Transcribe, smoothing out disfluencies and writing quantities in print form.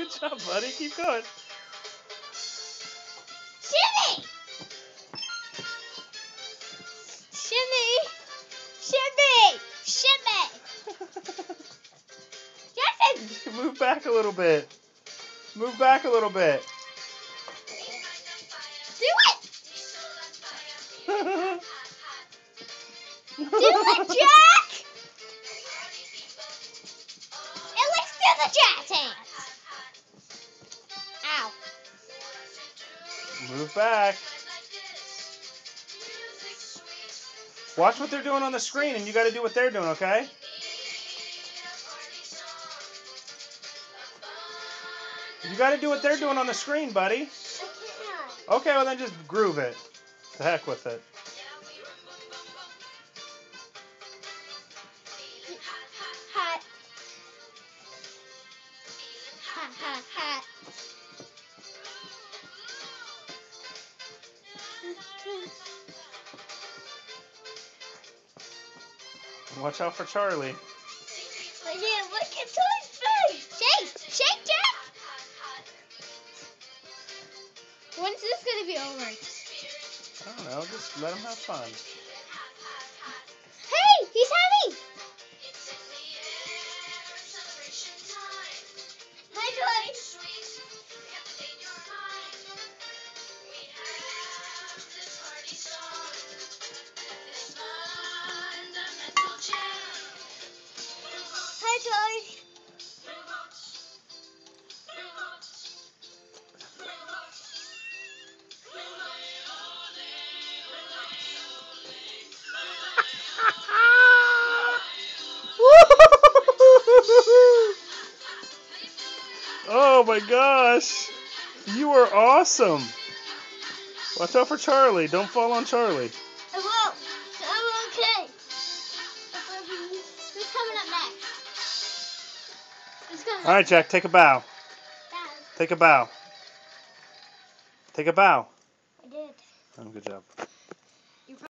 Good job, buddy. Keep going. Shimmy! Shimmy! Shimmy! Shimmy! Jackson! Move back a little bit. Move back a little bit. Do it! Do it, Jack! And let's do the jazz hands. Ow. Move back. Watch what they're doing on the screen, and you got to do what they're doing, okay? You got to do what they're doing on the screen, buddy. I can't. Okay, well then just groove it. The heck with it. Hot. Hot, hot, hot. Watch out for Charlie. Yeah, look at Toy's face. Shake, shake, Jack. When's this gonna be over? I don't know, just let him have fun. Hey, he's heavy. Hi, Toy. Hi, Toy. Oh my gosh. You are awesome. Watch out for Charlie. Don't fall on Charlie. I won't. I'm okay. Who's coming up next? Who's coming All right, Jack, take a bow. Dad, Take a bow. Take a bow. I did. Oh, good job.